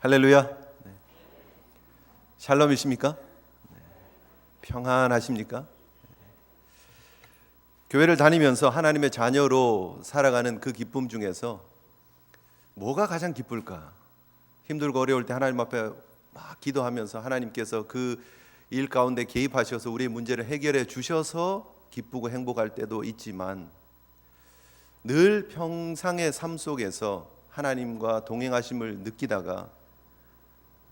할렐루야. 네. 샬롬이십니까? 네. 평안하십니까? 네. 교회를 다니면서 하나님의 자녀로 살아가는 그 기쁨 중에서 뭐가 가장 기쁠까? 힘들고 어려울 때 하나님 앞에 막 기도하면서 하나님께서 그 일 가운데 개입하셔서 우리의 문제를 해결해 주셔서 기쁘고 행복할 때도 있지만, 늘 평상의 삶 속에서 하나님과 동행하심을 느끼다가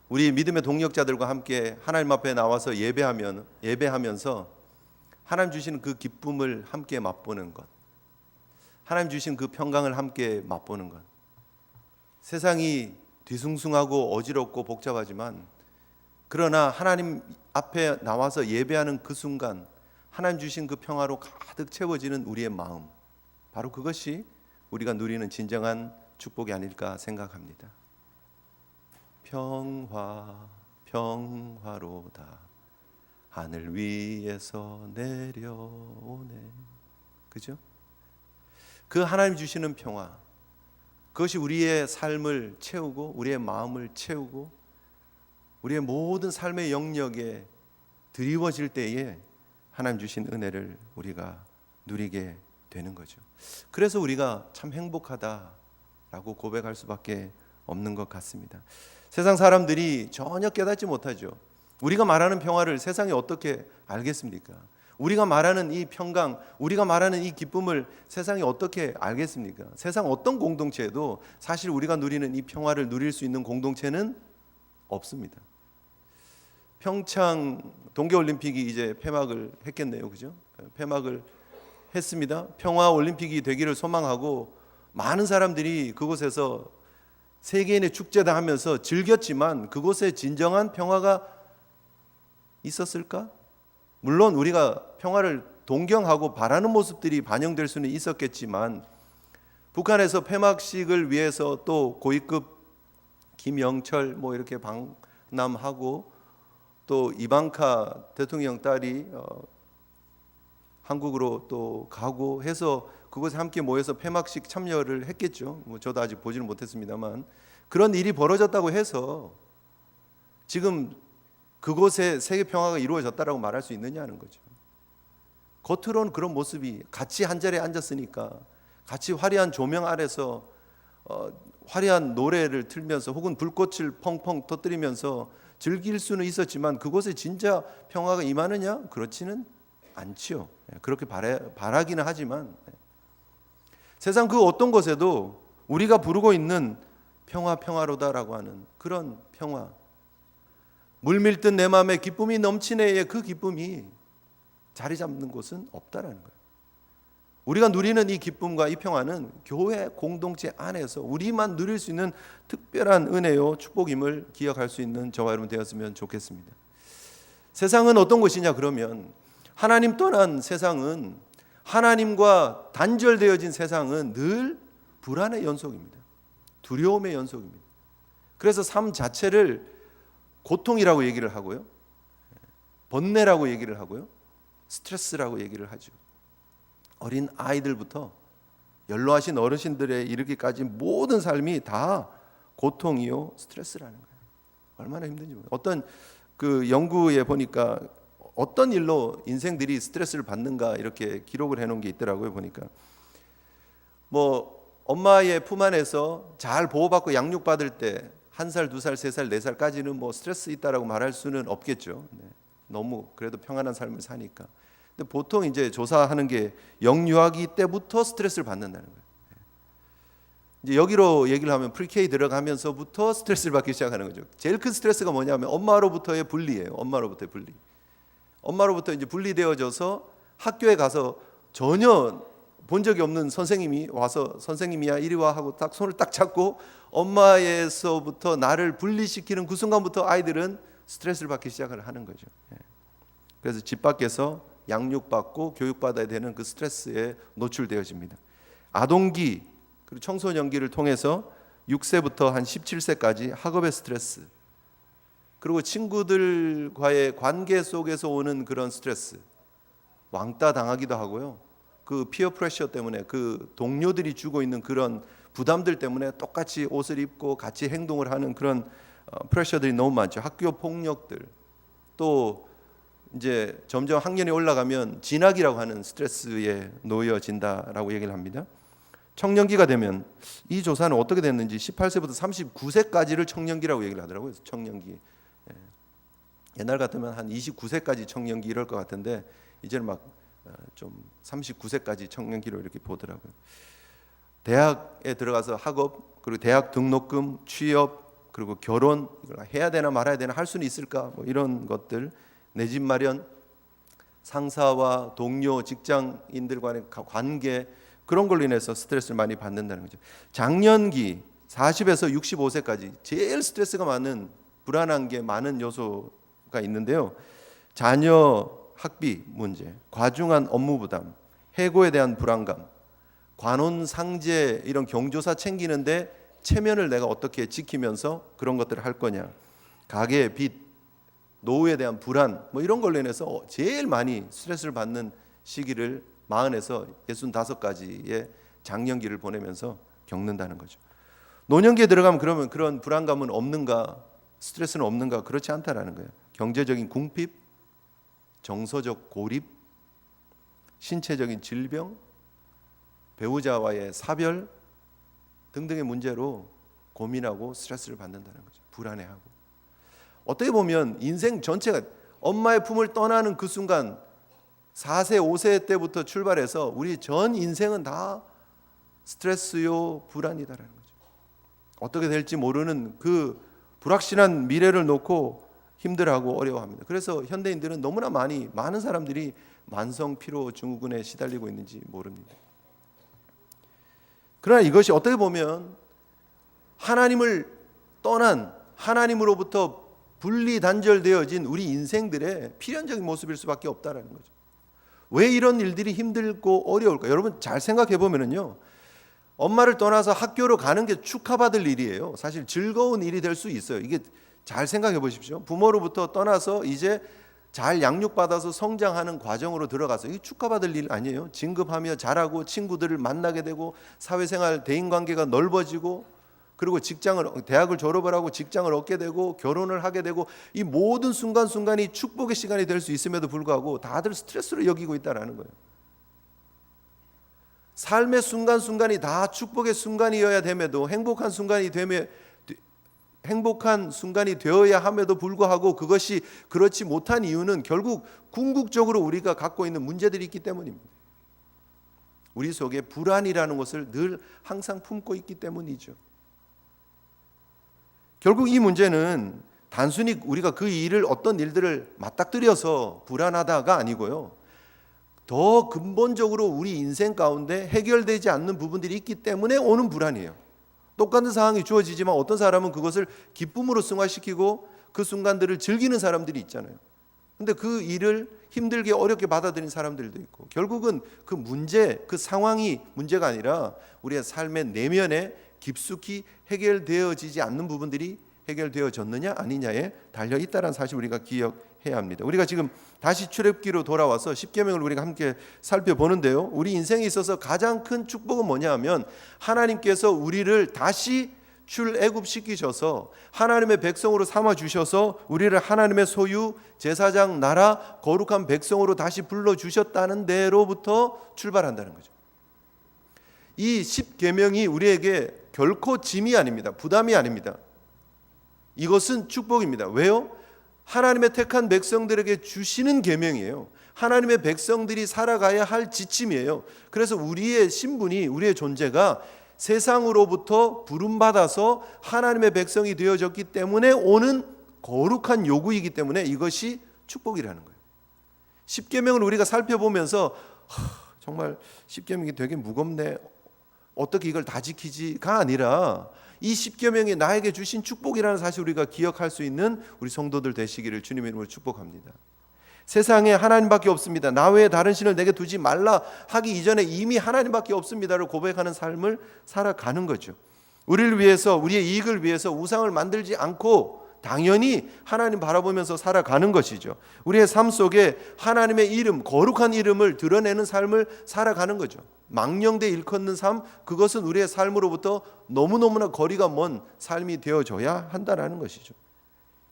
우리 믿음의 동역자들과 함께 하나님 앞에 나와서 예배하면서 하나님 주시는 그 기쁨을 함께 맛보는 것, 하나님 주신 그 평강을 함께 맛보는 것. 세상이 뒤숭숭하고 어지럽고 복잡하지만, 그러나 하나님 앞에 나와서 예배하는 그 순간 하나님 주신 그 평화로 가득 채워지는 우리의 마음, 바로 그것이 우리가 누리는 진정한 축복이 아닐까 생각합니다. 평화로다 하늘 위에서 내려오네. 그죠? 그 하나님 주시는 평화, 그것이 우리의 삶을 채우고 우리의 마음을 채우고 우리의 모든 삶의 영역에 드리워질 때에 하나님 주신 은혜를 우리가 누리게 되는 거죠. 그래서 우리가 참 행복하다라고 고백할 수밖에 없는 것 같습니다. 세상 사람들이 전혀 깨닫지 못하죠. 우리가 말하는 평화를 세상이 어떻게 알겠습니까? 우리가 말하는 이 평강, 우리가 말하는 이 기쁨을 세상이 어떻게 알겠습니까? 세상 어떤 공동체에도 사실 우리가 누리는 이 평화를 누릴 수 있는 공동체는 없습니다. 평창 동계올림픽이 이제 폐막을 했겠네요. 그죠? 폐막을 했습니다. 평화 올림픽이 되기를 소망하고 많은 사람들이 그곳에서 세계인의 축제다 하면서 즐겼지만, 그곳에 진정한 평화가 있었을까? 물론 우리가 평화를 동경하고 바라는 모습들이 반영될 수는 있었겠지만, 북한에서 폐막식을 위해서 또 고위급 김영철 뭐 이렇게 방남하고, 또 이방카 대통령 딸이 한국으로 또 가고 해서 그곳에 함께 모여서 폐막식 참여를 했겠죠. 저도 아직 보지는 못했습니다만, 그런 일이 벌어졌다고 해서 지금 그곳에 세계 평화가 이루어졌다라고 말할 수 있느냐는 거죠. 겉으로는 그런 모습이, 같이 한 자리에 앉았으니까 같이 화려한 조명 아래서 화려한 노래를 틀면서 혹은 불꽃을 펑펑 터뜨리면서 즐길 수는 있었지만, 그곳에 진짜 평화가 임하느냐? 그렇지는 않지요. 그렇게 바라기는 하지만, 세상 그 어떤 곳에도 우리가 부르고 있는 평화로다라고 하는 그런 평화, 물밀듯 내 마음에 기쁨이 넘치네의 그 기쁨이 자리 잡는 곳은 없다라는 거예요. 우리가 누리는 이 기쁨과 이 평화는 교회 공동체 안에서 우리만 누릴 수 있는 특별한 은혜요 축복임을 기억할 수 있는 저와 여러분 되었으면 좋겠습니다. 세상은 어떤 곳이냐 그러면, 하나님 떠난 세상은, 하나님과 단절되어진 세상은 늘 불안의 연속입니다. 두려움의 연속입니다. 그래서 삶 자체를 고통이라고 얘기를 하고요, 번뇌라고 얘기를 하고요, 스트레스라고 얘기를 하죠. 어린 아이들부터 연로하신 어르신들에 이르기까지 모든 삶이 다 고통이요 스트레스라는 거예요. 얼마나 힘든지 모르겠어요. 어떤 그 연구에 보니까 어떤 일로 인생들이 스트레스를 받는가 이렇게 기록을 해놓은 게 있더라고요. 보니까 뭐 엄마의 품 안에서 잘 보호받고 양육받을 때 1살, 2살, 3살, 4살까지는 뭐 스트레스 있다라고 말할 수는 없겠죠. 네. 너무 그래도 평안한 삶을 사니까. 근데 보통 이제 조사하는 게 영유아기 때부터 스트레스를 받는다는 거예요. 이제 여기로 얘기를 하면 프리K 들어가면서부터 스트레스를 받기 시작하는 거죠. 제일 큰 스트레스가 뭐냐면 엄마로부터의 분리예요. 엄마로부터의 분리. 엄마로부터 이제 분리되어져서 학교에 가서 전혀 본 적이 없는 선생님이 와서 선생님이야 이리 와 하고 딱 손을 딱 잡고 엄마에서부터 나를 분리시키는 그 순간부터 아이들은 스트레스를 받기 시작을 하는 거죠. 그래서 집 밖에서 양육받고 교육받아야 되는 그 스트레스에 노출되어집니다. 아동기 그리고 청소년기를 통해서 6세부터 한 17세까지 학업의 스트레스, 그리고 친구들과의 관계 속에서 오는 그런 스트레스, 왕따 당하기도 하고요. 그 피어 프레셔 때문에 그 동료들이 주고 있는 그런 부담들 때문에 똑같이 옷을 입고 같이 행동을 하는 그런 프레셔들이 너무 많죠. 학교 폭력들, 또 이제 점점 학년이 올라가면 진학이라고 하는 스트레스에 놓여진다라고 얘기를 합니다. 청년기가 되면, 이 조사는 어떻게 됐는지 18세부터 39세까지를 청년기라고 얘기를 하더라고요. 청년기. 옛날 같으면 한 29세까지 청년기 이럴 것 같은데 이제는 막 좀 39세까지 청년기로 이렇게 보더라고요. 대학에 들어가서 학업, 그리고 대학 등록금, 취업, 그리고 결혼, 이걸 해야 되나 말아야 되나, 할 수는 있을까, 뭐 이런 것들, 내 집 마련, 상사와 동료, 직장인들 간의 관계, 그런 걸로 인해서 스트레스를 많이 받는다는 거죠. 장년기 40에서 65세까지 제일 스트레스가 많은, 불안한 게 많은 요소가 있는데요. 자녀 학비 문제, 과중한 업무 부담, 해고에 대한 불안감, 관혼 상제, 이런 경조사 챙기는데 체면을 내가 어떻게 지키면서 그런 것들을 할 거냐, 가계 빚, 노후에 대한 불안, 뭐 이런 걸로 인해서 제일 많이 스트레스를 받는 시기를 40에서 65까지의 장년기를 보내면서 겪는다는 거죠. 노년기에 들어가면 그러면 그런 불안감은 없는가, 스트레스는 없는가? 그렇지 않다라는 거예요. 경제적인 궁핍, 정서적 고립, 신체적인 질병, 배우자와의 사별 등등의 문제로 고민하고 스트레스를 받는다는 거죠. 불안해하고. 어떻게 보면 인생 전체가, 엄마의 품을 떠나는 그 순간 4세, 5세 때부터 출발해서 우리 전 인생은 다 스트레스요, 불안이다라는 거죠. 어떻게 될지 모르는 그 불확실한 미래를 놓고 힘들어하고 어려워합니다. 그래서 현대인들은 너무나 많은 사람들이 만성 피로 증후군에 시달리고 있는지 모릅니다. 그러나 이것이 어떻게 보면 하나님을 떠난, 하나님으로부터 분리 단절되어진 우리 인생들의 필연적인 모습일 수밖에 없다라는 거죠. 왜 이런 일들이 힘들고 어려울까? 여러분 잘 생각해 보면은요, 엄마를 떠나서 학교로 가는 게 축하받을 일이에요. 사실 즐거운 일이 될 수 있어요. 이게 잘 생각해 보십시오. 부모로부터 떠나서 이제 잘 양육받아서 성장하는 과정으로 들어가서, 이게 축하받을 일 아니에요. 진급하며 자라고 친구들을 만나게 되고 사회생활, 대인관계가 넓어지고, 그리고 대학을 졸업을 하고 직장을 얻게 되고 결혼을 하게 되고, 이 모든 순간순간이 축복의 시간이 될 수 있음에도 불구하고 다들 스트레스로 여기고 있다는 거예요. 삶의 순간순간이 다 축복의 순간이어야 됨에도, 행복한 순간이 되어야 함에도 불구하고 그것이 그렇지 못한 이유는 결국 궁극적으로 우리가 갖고 있는 문제들이 있기 때문입니다. 우리 속에 불안이라는 것을 늘 항상 품고 있기 때문이죠. 결국 이 문제는 단순히 우리가 그 일을, 어떤 일들을 맞닥뜨려서 불안하다가 아니고요, 더 근본적으로 우리 인생 가운데 해결되지 않는 부분들이 있기 때문에 오는 불안이에요. 똑같은 상황이 주어지지만 어떤 사람은 그것을 기쁨으로 승화시키고 그 순간들을 즐기는 사람들이 있잖아요. 근데 그 일을 힘들게 어렵게 받아들인 사람들도 있고, 결국은 그 문제, 그 상황이 문제가 아니라 우리의 삶의 내면에 깊숙이 해결되어지지 않는 부분들이 해결되어졌느냐 아니냐에 달려 있다는 사실 우리가 기억해야 합니다. 우리가 지금 다시 출애굽기로 돌아와서 십계명을 우리가 함께 살펴보는데요, 우리 인생에 있어서 가장 큰 축복은 뭐냐 하면, 하나님께서 우리를 다시 출애굽시키셔서 하나님의 백성으로 삼아 주셔서 우리를 하나님의 소유, 제사장 나라, 거룩한 백성으로 다시 불러 주셨다는 데로부터 출발한다는 거죠. 이 십계명이 우리에게 결코 짐이 아닙니다. 부담이 아닙니다. 이것은 축복입니다. 왜요? 하나님의 택한 백성들에게 주시는 계명이에요. 하나님의 백성들이 살아가야 할 지침이에요. 그래서 우리의 신분이, 우리의 존재가 세상으로부터 부름받아서 하나님의 백성이 되어졌기 때문에 오는 거룩한 요구이기 때문에 이것이 축복이라는 거예요. 십계명을 우리가 살펴보면서 정말 십계명이 되게 무겁네, 어떻게 이걸 다 지키지가 아니라, 이 십계명이 나에게 주신 축복이라는 사실 우리가 기억할 수 있는 우리 성도들 되시기를 주님의 이름으로 축복합니다. 세상에 하나님밖에 없습니다, 나 외에 다른 신을 내게 두지 말라 하기 이전에 이미 하나님밖에 없습니다를 고백하는 삶을 살아가는 거죠. 우리를 위해서, 우리의 이익을 위해서 우상을 만들지 않고 당연히 하나님 바라보면서 살아가는 것이죠. 우리의 삶 속에 하나님의 이름, 거룩한 이름을 드러내는 삶을 살아가는 거죠. 망령되 일컫는 삶, 그것은 우리의 삶으로부터 너무너무나 거리가 먼 삶이 되어져야 한다는 것이죠.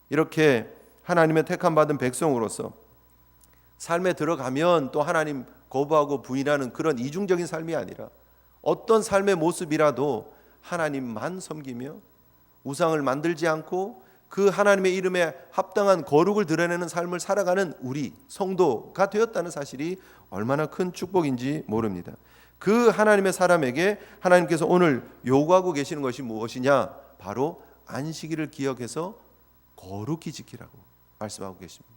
이렇게 하나님의 택함받은 백성으로서 삶에 들어가면 또 하나님 거부하고 부인하는 그런 이중적인 삶이 아니라 어떤 삶의 모습이라도 하나님만 섬기며 우상을 만들지 않고 그 하나님의 이름에 합당한 거룩을 드러내는 삶을 살아가는 우리 성도가 되었다는 사실이 얼마나 큰 축복인지 모릅니다. 그 하나님의 사람에게 하나님께서 오늘 요구하고 계시는 것이 무엇이냐? 바로 안식일을 기억해서 거룩히 지키라고 말씀하고 계십니다.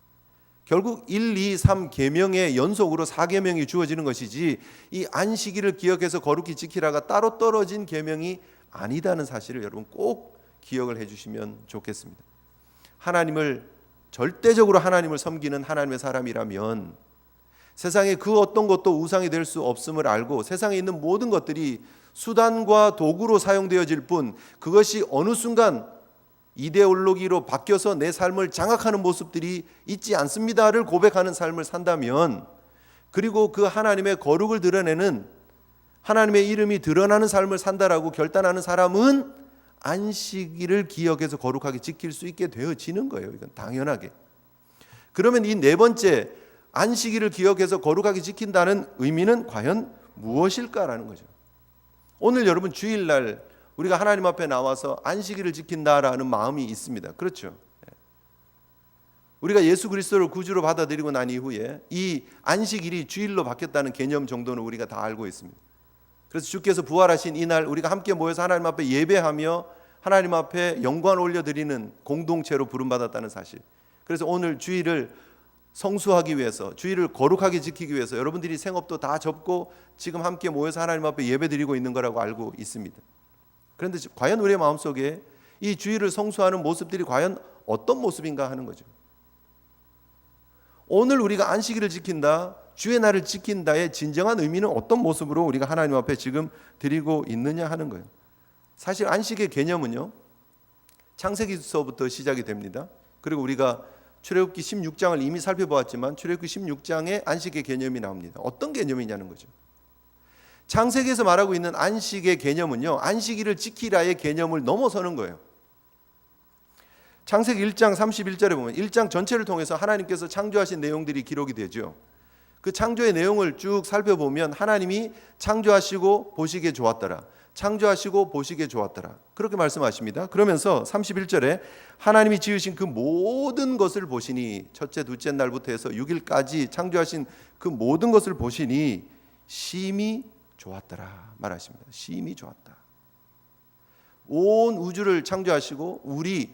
결국 1, 2, 3 계명의 연속으로 4계명이 주어지는 것이지 이 안식일을 기억해서 거룩히 지키라가 따로 떨어진 계명이 아니다는 사실을 여러분 꼭 기억을 해주시면 좋겠습니다. 하나님을 절대적으로 하나님을 섬기는 하나님의 사람이라면 세상에 그 어떤 것도 우상이 될 수 없음을 알고 세상에 있는 모든 것들이 수단과 도구로 사용되어질 뿐 그것이 어느 순간 이데올로기로 바뀌어서 내 삶을 장악하는 모습들이 있지 않습니다를 고백하는 삶을 산다면, 그리고 그 하나님의 거룩을 드러내는 하나님의 이름이 드러나는 삶을 산다라고 결단하는 사람은 안식일을 기억해서 거룩하게 지킬 수 있게 되어지는 거예요. 이건 당연하게. 그러면 이 네 번째 안식일을 기억해서 거룩하게 지킨다는 의미는 과연 무엇일까라는 거죠. 오늘 여러분 주일날 우리가 하나님 앞에 나와서 안식일을 지킨다라는 마음이 있습니다. 그렇죠? 우리가 예수 그리스도를 구주로 받아들이고 난 이후에 이 안식일이 주일로 바뀌었다는 개념 정도는 우리가 다 알고 있습니다. 그래서 주께서 부활하신 이날 우리가 함께 모여서 하나님 앞에 예배하며 하나님 앞에 영광을 올려드리는 공동체로 부름받았다는 사실. 그래서 오늘 주일을 성수하기 위해서, 주일을 거룩하게 지키기 위해서 여러분들이 생업도 다 접고 지금 함께 모여서 하나님 앞에 예배드리고 있는 거라고 알고 있습니다. 그런데 과연 우리의 마음속에 이 주일을 성수하는 모습들이 과연 어떤 모습인가 하는 거죠. 오늘 우리가 안식일을 지킨다, 주의 날을 지킨다의 진정한 의미는 어떤 모습으로 우리가 하나님 앞에 지금 드리고 있느냐 하는 거예요. 사실 안식의 개념은요, 창세기서부터 시작이 됩니다. 그리고 우리가 출애굽기 16장을 이미 살펴보았지만 출애굽기 16장에 안식의 개념이 나옵니다. 어떤 개념이냐는 거죠. 창세기에서 말하고 있는 안식의 개념은요, 안식일을 지키라의 개념을 넘어서는 거예요. 창세기 1장 31절에 보면 1장 전체를 통해서 하나님께서 창조하신 내용들이 기록이 되죠. 그 창조의 내용을 쭉 살펴보면 하나님이 창조하시고 보시기에 좋았더라, 창조하시고 보시기에 좋았더라, 그렇게 말씀하십니다. 그러면서 31절에 하나님이 지으신 그 모든 것을 보시니, 첫째 둘째 날부터 해서 6일까지 창조하신 그 모든 것을 보시니 심히 좋았더라 말하십니다. 심히 좋았다. 온 우주를 창조하시고 우리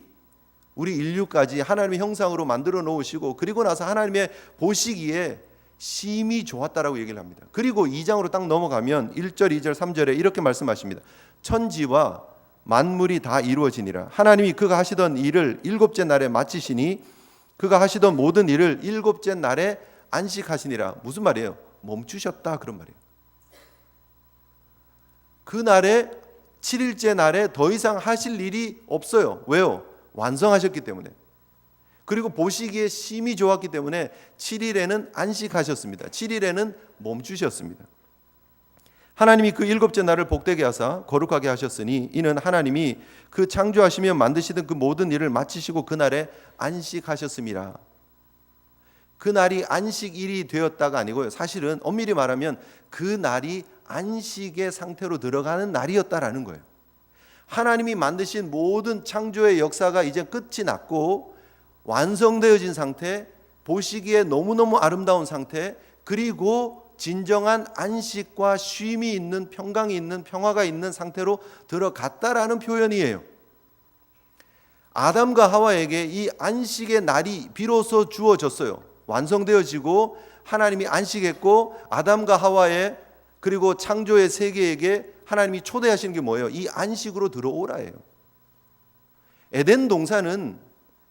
인류까지 하나님의 형상으로 만들어 놓으시고, 그리고 나서 하나님의 보시기에 심히 좋았다라고 얘기를 합니다. 그리고 2장으로 딱 넘어가면 1절, 2절, 3절에 이렇게 말씀하십니다. 천지와 만물이 다 이루어지니라. 하나님이 그가 하시던 일을 일곱째 날에 마치시니 그가 하시던 모든 일을 일곱째 날에 안식하시니라. 무슨 말이에요? 멈추셨다, 그런 말이에요. 그 날에 7일째 날에 더 이상 하실 일이 없어요. 왜요? 완성하셨기 때문에. 그리고 보시기에 심히 좋았기 때문에 7일에는 안식하셨습니다. 7일에는 멈추셨습니다. 하나님이 그 일곱째 날을 복되게 하사 거룩하게 하셨으니 이는 하나님이 그 창조하시며 만드시던 그 모든 일을 마치시고 그 날에 안식하셨음이라. 그 날이 안식일이 되었다가 아니고요, 사실은 엄밀히 말하면 그 날이 안식의 상태로 들어가는 날이었다라는 거예요. 하나님이 만드신 모든 창조의 역사가 이제 끝이 났고 완성되어진 상태, 보시기에 너무너무 아름다운 상태, 그리고 진정한 안식과 쉼이 있는, 평강이 있는, 평화가 있는 상태로 들어갔다라는 표현이에요. 아담과 하와에게 이 안식의 날이 비로소 주어졌어요. 완성되어지고 하나님이 안식했고 아담과 하와의 그리고 창조의 세계에게 하나님이 초대하시는 게 뭐예요? 이 안식으로 들어오라예요. 에덴 동산은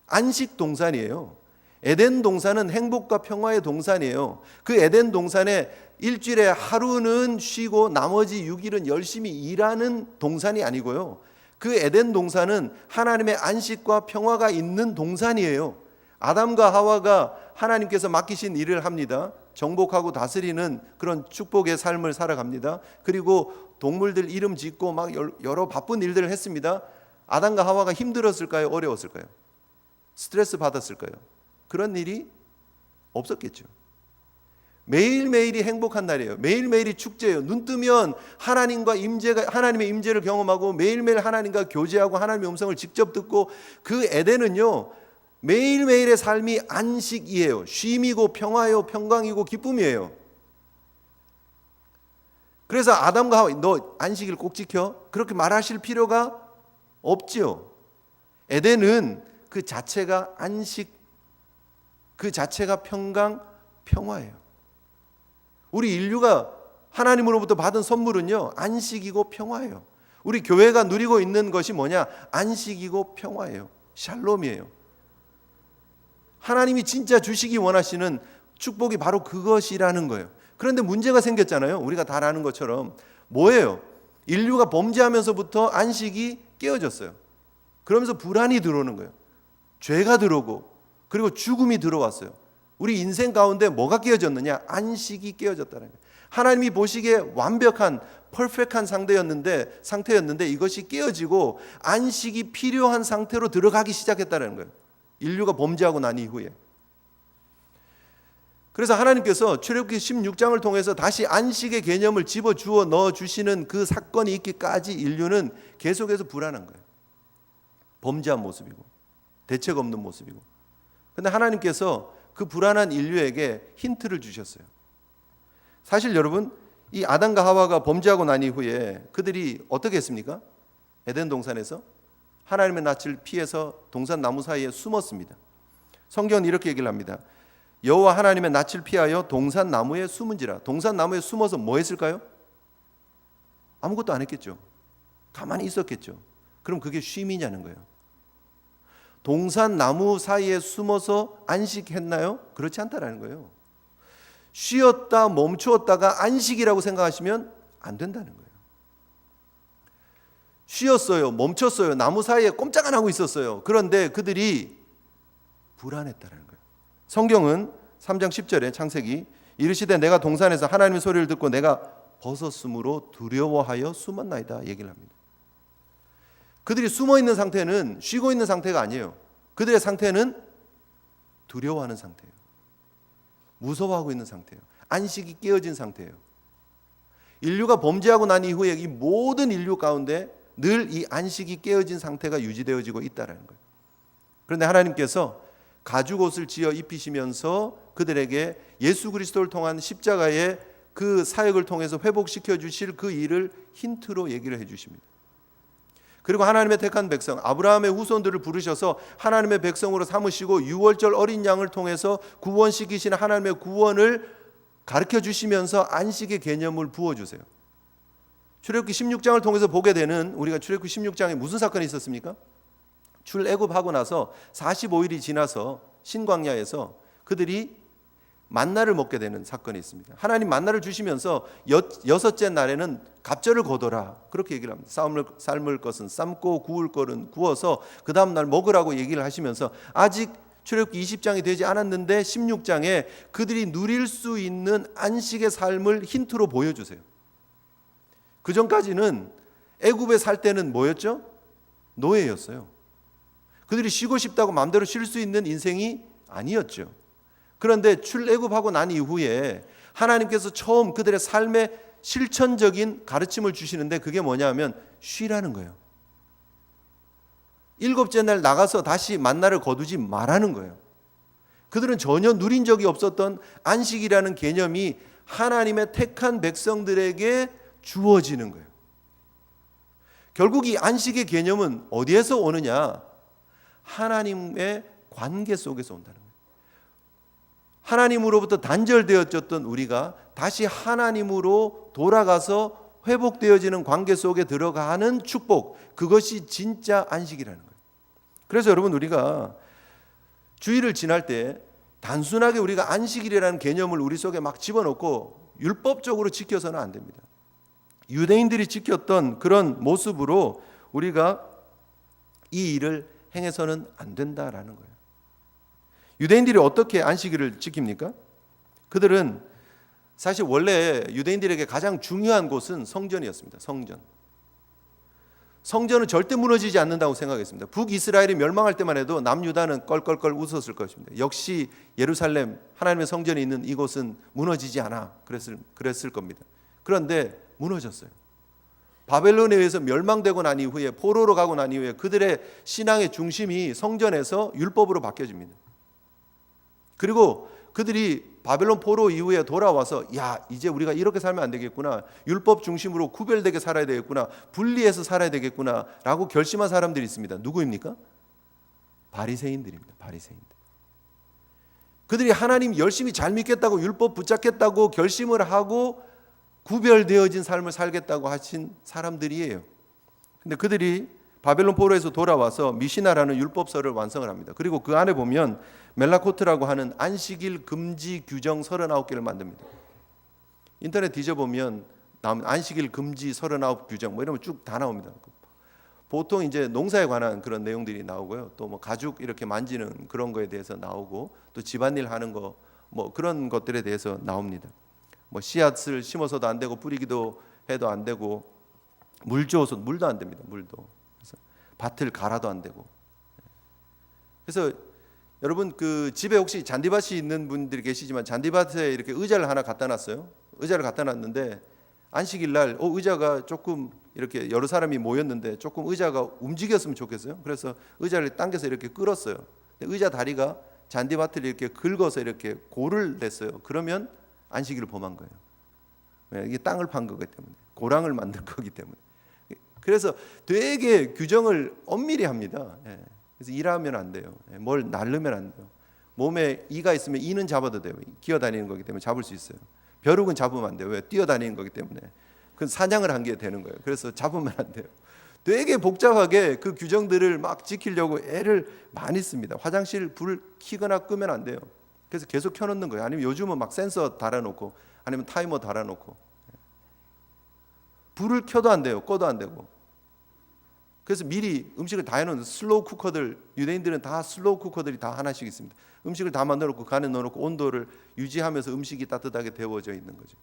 안식 동산이에요. 에덴 동산은 행복과 평화의 동산이에요. 그 에덴 동산에 일주일에 하루는 쉬고 나머지 6일은 열심히 일하는 동산이 아니고요, 그 에덴 동산은 하나님의 안식과 평화가 있는 동산이에요. 아담과 하와가 하나님께서 맡기신 일을 합니다. 정복하고 다스리는 그런 축복의 삶을 살아갑니다. 그리고 동물들 이름 짓고 막 여러 바쁜 일들을 했습니다. 아담과 하와가 힘들었을까요? 어려웠을까요? 스트레스 받았을까요? 그런 일이 없었겠죠. 매일매일이 행복한 날이에요. 매일매일이 축제예요. 눈 뜨면 하나님의 임재를 경험하고 매일매일 하나님과 교제하고 하나님의 음성을 직접 듣고, 그 에덴은요 매일매일의 삶이 안식이에요. 쉼이고 평화요, 평강이고 기쁨이에요. 그래서 아담과 하와, 너 안식일 꼭 지켜? 그렇게 말하실 필요가 없지요. 에덴은 그 자체가 안식, 그 자체가 평강, 평화예요. 우리 인류가 하나님으로부터 받은 선물은요 안식이고 평화예요. 우리 교회가 누리고 있는 것이 뭐냐? 안식이고 평화예요. 샬롬이에요. 하나님이 진짜 주시기 원하시는 축복이 바로 그것이라는 거예요. 그런데 문제가 생겼잖아요. 우리가 다 아는 것처럼. 뭐예요? 인류가 범죄하면서부터 안식이 깨어졌어요. 그러면서 불안이 들어오는 거예요. 죄가 들어오고 그리고 죽음이 들어왔어요. 우리 인생 가운데 뭐가 깨어졌느냐? 안식이 깨어졌다는 거예요. 하나님이 보시기에 완벽한 퍼펙트한 상태였는데 이것이 깨어지고 안식이 필요한 상태로 들어가기 시작했다는 거예요. 인류가 범죄하고 난 이후에. 그래서 하나님께서 출애굽기 16장을 통해서 다시 안식의 개념을 집어주어 넣어주시는 그 사건이 있기까지 인류는 계속해서 불안한 거예요. 범죄한 모습이고 대책 없는 모습이고. 그런데 하나님께서 그 불안한 인류에게 힌트를 주셨어요. 사실 여러분, 이 아담과 하와가 범죄하고 난 이후에 그들이 어떻게 했습니까? 에덴 동산에서 하나님의 낯을 피해서 동산 나무 사이에 숨었습니다. 성경은 이렇게 얘기를 합니다. 여호와 하나님의 낯을 피하여 동산 나무에 숨은지라. 동산 나무에 숨어서 뭐 했을까요? 아무것도 안 했겠죠. 가만히 있었겠죠. 그럼 그게 쉼이냐는 거예요. 동산 나무 사이에 숨어서 안식했나요? 그렇지 않다라는 거예요. 쉬었다 멈추었다가 안식이라고 생각하시면 안 된다는 거예요. 쉬었어요. 멈췄어요. 나무 사이에 꼼짝 안 하고 있었어요. 그런데 그들이 불안했다는 거예요. 성경은 3장 10절에 창세기 이르시되 내가 동산에서 하나님의 소리를 듣고 내가 벗었으므로 두려워하여 숨었나이다 얘기를 합니다. 그들이 숨어 있는 상태는 쉬고 있는 상태가 아니에요. 그들의 상태는 두려워하는 상태예요. 무서워하고 있는 상태예요. 안식이 깨어진 상태예요. 인류가 범죄하고 난 이후에 이 모든 인류 가운데 늘 이 안식이 깨어진 상태가 유지되어지고 있다는 거예요. 그런데 하나님께서 가죽 옷을 지어 입히시면서 그들에게 예수 그리스도를 통한 십자가의 그 사역을 통해서 회복시켜 주실 그 일을 힌트로 얘기를 해 주십니다. 그리고 하나님의 택한 백성 아브라함의 후손들을 부르셔서 하나님의 백성으로 삼으시고 유월절 어린 양을 통해서 구원시키시는 하나님의 구원을 가르쳐 주시면서 안식의 개념을 부어주세요. 출애굽기 16장을 통해서 보게 되는, 우리가 출애굽기 16장에 무슨 사건이 있었습니까? 출애굽하고 나서 45일이 지나서 신광야에서 그들이 만나를 먹게 되는 사건이 있습니다. 하나님 만나를 주시면서 여섯째 날에는 갑절을 거둬라 그렇게 얘기를 합니다. 삶을 것은 삶고 구울 것은 구워서 그 다음 날 먹으라고 얘기를 하시면서 아직 출애굽기 20장이 되지 않았는데 16장에 그들이 누릴 수 있는 안식의 삶을 힌트로 보여주세요. 그 전까지는 애굽에 살 때는 뭐였죠? 노예였어요. 그들이 쉬고 싶다고 마음대로 쉴 수 있는 인생이 아니었죠. 그런데 출애굽하고 난 이후에 하나님께서 처음 그들의 삶의 실천적인 가르침을 주시는데 그게 뭐냐면 쉬라는 거예요. 일곱째 날 나가서 다시 만나를 거두지 말라는 거예요. 그들은 전혀 누린 적이 없었던 안식이라는 개념이 하나님의 택한 백성들에게 주어지는 거예요. 결국 이 안식의 개념은 어디에서 오느냐? 하나님의 관계 속에서 온다는 거예요. 하나님으로부터 단절되어졌던 우리가 다시 하나님으로 돌아가서 회복되어지는 관계 속에 들어가는 축복, 그것이 진짜 안식이라는 거예요. 그래서 여러분, 우리가 주일을 지날 때 단순하게 우리가 안식일이라는 개념을 우리 속에 막 집어넣고 율법적으로 지켜서는 안 됩니다. 유대인들이 지켰던 그런 모습으로 우리가 이 일을 행해서는 안 된다라는 거예요. 유대인들이 어떻게 안식일을 지킵니까? 그들은 사실 원래 유대인들에게 가장 중요한 곳은 성전이었습니다. 성전은 절대 무너지지 않는다고 생각했습니다. 북이스라엘이 멸망할 때만 해도 남유다는 껄껄껄 웃었을 것입니다. 역시 예루살렘 하나님의 성전이 있는 이곳은 무너지지 않아 그랬을 겁니다. 그런데 무너졌어요. 바벨론에 의해서 멸망되고 난 이후에, 포로로 가고 난 이후에 그들의 신앙의 중심이 성전에서 율법으로 바뀌어집니다. 그리고 그들이 바벨론 포로 이후에 돌아와서 이제 우리가 이렇게 살면 안 되겠구나, 율법 중심으로 구별되게 살아야 되겠구나, 분리해서 살아야 되겠구나 라고 결심한 사람들이 있습니다. 누구입니까? 바리새인들입니다. 바리새인들. 그들이 하나님 열심히 잘 믿겠다고, 율법 붙잡겠다고 결심을 하고 구별되어진 삶을 살겠다고 하신 사람들이에요. 근데 그들이 바벨론 포로에서 돌아와서 미시나라는 율법서를 완성을 합니다. 그리고 그 안에 보면 멜라코트라고 하는 안식일 금지 규정 39개를 만듭니다. 인터넷 뒤져보면 안식일 금지 39 규정 이러면 쭉 다 나옵니다. 보통 이제 농사에 관한 그런 내용들이 나오고요. 또 뭐 가죽 이렇게 만지는 그런 거에 대해서 나오고, 또 집안일 하는 거 그런 것들에 대해서 나옵니다. 씨앗을 심어서도 안 되고, 뿌리기도 해도 안 되고, 물 주어서 물도 안 됩니다. 물도. 그래서 밭을 갈아도 안 되고. 그래서 여러분 그 집에 혹시 잔디밭이 있는 분들이 계시지만, 잔디밭에 이렇게 의자를 하나 갖다 놨어요. 의자를 갖다 놨는데 안식일 날 의자가 조금 이렇게 여러 사람이 모였는데 조금 의자가 움직였으면 좋겠어요. 그래서 의자를 당겨서 이렇게 끌었어요. 근데 의자 다리가 잔디밭을 이렇게 긁어서 이렇게 골을 냈어요. 그러면 안식일을 범한 거예요. 이게 땅을 판 거기 때문에, 고랑을 만들 거기 때문에. 그래서 되게 규정을 엄밀히 합니다. 그래서 일하면 안 돼요. 뭘 날르면 안 돼요. 몸에 이가 있으면 이는 잡아도 돼요. 기어다니는 거기 때문에 잡을 수 있어요. 벼룩은 잡으면 안 돼요. 왜? 뛰어다니는 거기 때문에. 그건 사냥을 한 게 되는 거예요. 그래서 잡으면 안 돼요. 되게 복잡하게 그 규정들을 막 지키려고 애를 많이 씁니다. 화장실 불 켜거나 끄면 안 돼요. 그래서 계속 켜놓는 거예요. 아니면 요즘은 막 센서 달아놓고, 아니면 타이머 달아놓고. 불을 켜도 안 돼요. 꺼도 안 되고. 그래서 미리 음식을 다 해놓는 슬로우 쿠커들, 유대인들은 다 슬로우 쿠커들이 다 하나씩 있습니다. 음식을 다 만들어놓고 그 안에 넣어놓고 온도를 유지하면서 음식이 따뜻하게 데워져 있는 거죠.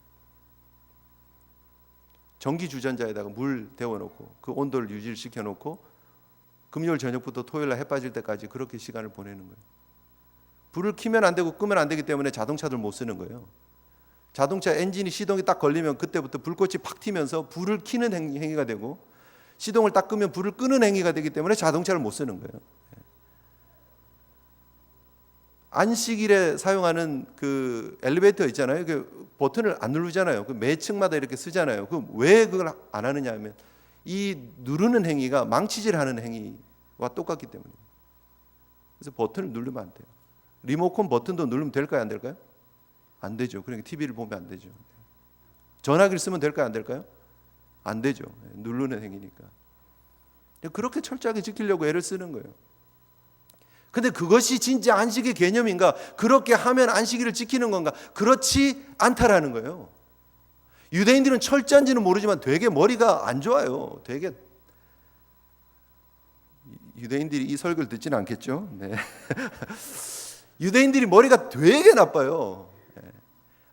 전기 주전자에다가 물 데워놓고 그 온도를 유지시켜놓고 금요일 저녁부터 토요일 날 해 빠질 때까지 그렇게 시간을 보내는 거예요. 불을 켜면 안 되고 끄면 안 되기 때문에 자동차들 못 쓰는 거예요. 자동차 엔진이 시동이 딱 걸리면 그때부터 불꽃이 팍 튀면서 불을 켜는 행위가 되고, 시동을 딱 끄면 불을 끄는 행위가 되기 때문에 자동차를 못 쓰는 거예요. 안식일에 사용하는 그 엘리베이터 있잖아요. 그 버튼을 안 누르잖아요. 그 매 층마다 이렇게 쓰잖아요. 그 왜 그걸 안 하느냐 하면, 이 누르는 행위가 망치질하는 행위와 똑같기 때문에. 그래서 버튼을 누르면 안 돼요. 리모컨 버튼도 누르면 될까요, 안 될까요? 안 되죠. 그러니까 TV를 보면 안 되죠. 전화기를 쓰면 될까요, 안 될까요? 안 되죠. 누르는 행위니까. 그렇게 철저하게 지키려고 애를 쓰는 거예요. 근데 그것이 진짜 안식의 개념인가? 그렇게 하면 안식일을 지키는 건가? 그렇지 않다라는 거예요. 유대인들은 철저한지는 모르지만 되게 머리가 안 좋아요. 되게 유대인들이 이 설교를 듣지는 않겠죠? 네. 유대인들이 머리가 되게 나빠요.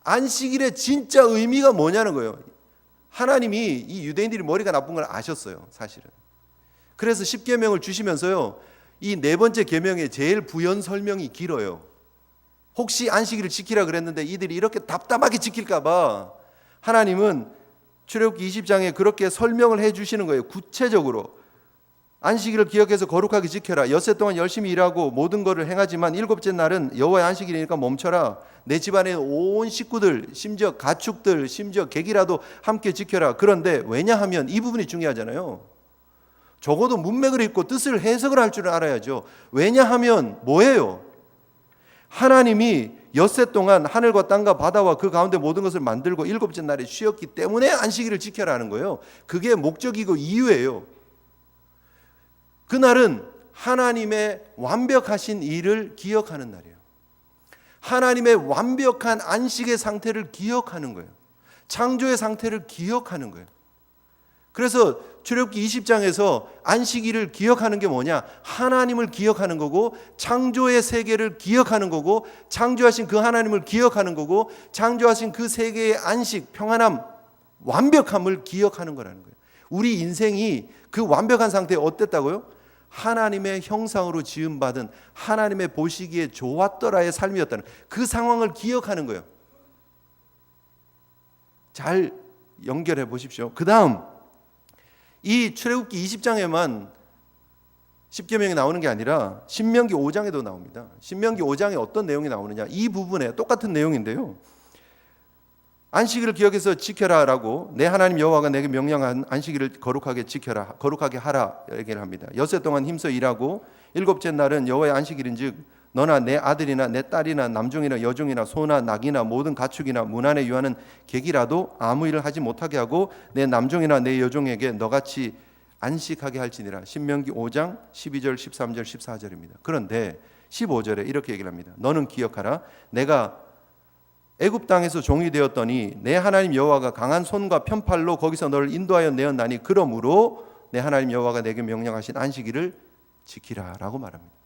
안식일의 진짜 의미가 뭐냐는 거예요. 하나님이 이 유대인들이 머리가 나쁜 걸 아셨어요, 사실은. 그래서 10계명을 주시면서요, 이 네 번째 계명의 제일 부연 설명이 길어요. 혹시 안식일을 지키라 그랬는데 이들이 이렇게 답답하게 지킬까 봐 하나님은 출애굽기 20장에 그렇게 설명을 해 주시는 거예요. 구체적으로 안식일을 기억해서 거룩하게 지켜라. 엿새 동안 열심히 일하고 모든 것을 행하지만 일곱째 날은 여호와의 안식일이니까 멈춰라. 내 집안의 온 식구들, 심지어 가축들, 심지어 객이라도 함께 지켜라. 그런데 왜냐하면 이 부분이 중요하잖아요. 적어도 문맥을 읽고 뜻을 해석을 할 줄 알아야죠. 왜냐하면 뭐예요? 하나님이 엿새 동안 하늘과 땅과 바다와 그 가운데 모든 것을 만들고 일곱째 날에 쉬었기 때문에 안식일을 지켜라 하는 거예요. 그게 목적이고 이유예요. 그날은 하나님의 완벽하신 일을 기억하는 날이에요. 하나님의 완벽한 안식의 상태를 기억하는 거예요. 창조의 상태를 기억하는 거예요. 그래서 출애굽기 20장에서 안식일을 기억하는 게 뭐냐? 하나님을 기억하는 거고, 창조의 세계를 기억하는 거고, 창조하신 그 하나님을 기억하는 거고, 창조하신 그 세계의 안식, 평안함, 완벽함을 기억하는 거라는 거예요. 우리 인생이 그 완벽한 상태에 어땠다고요? 하나님의 형상으로 지음받은 하나님의 보시기에 좋았더라의 삶이었다는 그 상황을 기억하는 거예요. 잘 연결해 보십시오. 그 다음 이 출애굽기 20장에만 십계명이 나오는 게 아니라 신명기 5장에도 나옵니다. 신명기 5장에 어떤 내용이 나오느냐, 이 부분에 똑같은 내용인데요, 안식일을 기억해서 지켜라라고 내 하나님 여호와가 내게 명령한 안식일을 거룩하게 지켜라, 거룩하게 하라 얘기를 합니다. 엿새 동안 힘써 일하고 일곱째 날은 여호와의 안식일인즉 너나 내 아들이나 내 딸이나 남종이나 여종이나 소나 낙이나 모든 가축이나 문 안에 유하는 객이라도 아무 일을 하지 못하게 하고 내 남종이나 내 여종에게 너같이 안식하게 할지니라. 신명기 5장 12절 13절 14절입니다. 그런데 15절에 이렇게 얘기를 합니다. 너는 기억하라. 내가 애굽 땅에서 종이 되었더니 내 하나님 여호와가 강한 손과 편팔로 거기서 너를 인도하여 내었나니 그러므로 내 하나님 여호와가 내게 명령하신 안식일을 지키라라고 말합니다.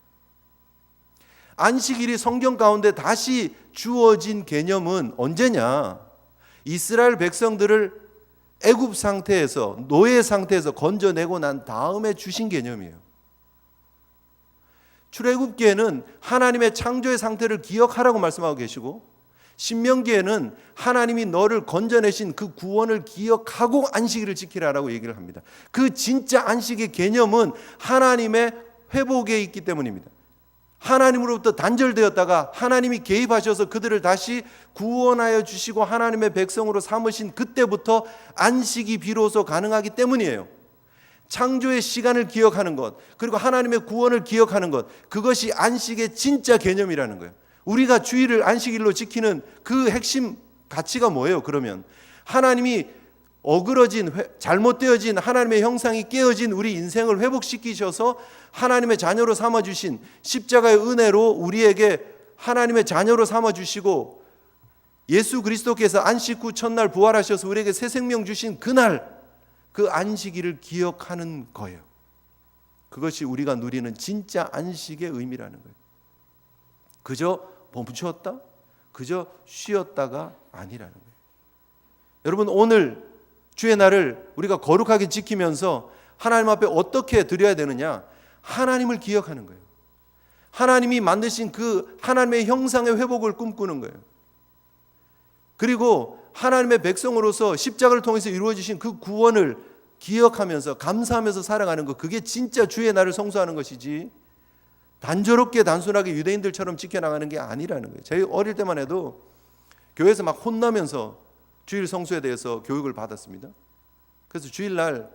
안식일이 성경 가운데 다시 주어진 개념은 언제냐? 이스라엘 백성들을 애굽 상태에서, 노예 상태에서 건져내고 난 다음에 주신 개념이에요. 출애굽기에는 하나님의 창조의 상태를 기억하라고 말씀하고 계시고, 신명기에는 하나님이 너를 건져내신 그 구원을 기억하고 안식일을 지키라라고 얘기를 합니다. 그 진짜 안식의 개념은 하나님의 회복에 있기 때문입니다. 하나님으로부터 단절되었다가 하나님이 개입하셔서 그들을 다시 구원하여 주시고 하나님의 백성으로 삼으신 그때부터 안식이 비로소 가능하기 때문이에요. 창조의 시간을 기억하는 것, 그리고 하나님의 구원을 기억하는 것, 그것이 안식의 진짜 개념이라는 거예요. 우리가 주일을 안식일로 지키는 그 핵심 가치가 뭐예요? 그러면 하나님이 어그러진, 잘못되어진 하나님의 형상이 깨어진 우리 인생을 회복시키셔서 하나님의 자녀로 삼아주신 십자가의 은혜로 우리에게 하나님의 자녀로 삼아주시고, 예수 그리스도께서 안식 후 첫날 부활하셔서 우리에게 새 생명 주신 그날, 그 안식일을 기억하는 거예요. 그것이 우리가 누리는 진짜 안식의 의미라는 거예요. 그저 멈추었다, 그저 쉬었다가 아니라는 거예요. 여러분, 오늘 주의 날을 우리가 거룩하게 지키면서 하나님 앞에 어떻게 드려야 되느냐? 하나님을 기억하는 거예요. 하나님이 만드신 그 하나님의 형상의 회복을 꿈꾸는 거예요. 그리고 하나님의 백성으로서 십자가를 통해서 이루어지신 그 구원을 기억하면서 감사하면서 살아가는 것, 그게 진짜 주의 날을 성수하는 것이지 단조롭게 단순하게 유대인들처럼 지켜나가는 게 아니라는 거예요. 저희 어릴 때만 해도 교회에서 막 혼나면서 주일 성수에 대해서 교육을 받았습니다. 그래서 주일날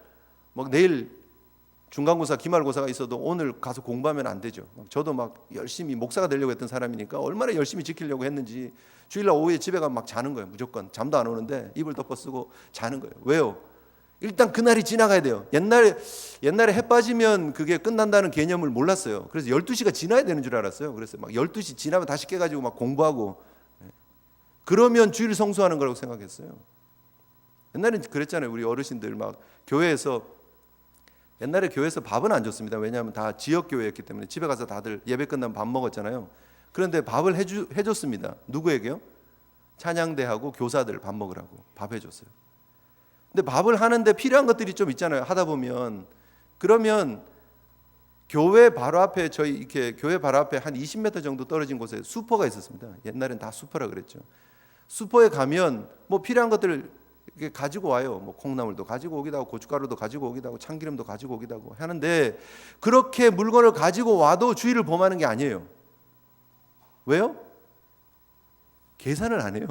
막 내일 중간고사, 기말고사가 있어도 오늘 가서 공부하면 안 되죠. 저도 막 열심히 목사가 되려고 했던 사람이니까 얼마나 열심히 지키려고 했는지 주일날 오후에 집에 가면 막 자는 거예요. 무조건 잠도 안 오는데 이불 덮어 쓰고 자는 거예요. 왜요? 일단 그날이 지나가야 돼요. 옛날에 해 빠지면 그게 끝난다는 개념을 몰랐어요. 그래서 12시가 지나야 되는 줄 알았어요. 그래서 막 12시 지나면 다시 깨가지고 막 공부하고, 그러면 주일 성수하는 거라고 생각했어요. 옛날엔 그랬잖아요. 우리 어르신들 막 교회에서, 옛날에 교회에서 밥은 안 줬습니다. 왜냐하면 다 지역교회였기 때문에 집에 가서 다들 예배 끝나면 밥 먹었잖아요. 그런데 밥을 해줬습니다. 누구에게요? 찬양대하고 교사들 밥 먹으라고 밥 해줬어요. 근데 밥을 하는데 필요한 것들이 좀 있잖아요. 하다 보면. 그러면 교회 바로 앞에, 저희 이렇게 교회 바로 앞에 한 20m 정도 떨어진 곳에 슈퍼가 있었습니다. 옛날엔 다 슈퍼라 그랬죠. 슈퍼에 가면 뭐 필요한 것들을 이렇게 가지고 와요. 뭐 콩나물도 가지고 오기도 하고 고춧가루도 가지고 오기도 하고 참기름도 가지고 오기도 하고 하는데, 그렇게 물건을 가지고 와도 주일을 범하는 게 아니에요. 왜요? 계산을 안 해요.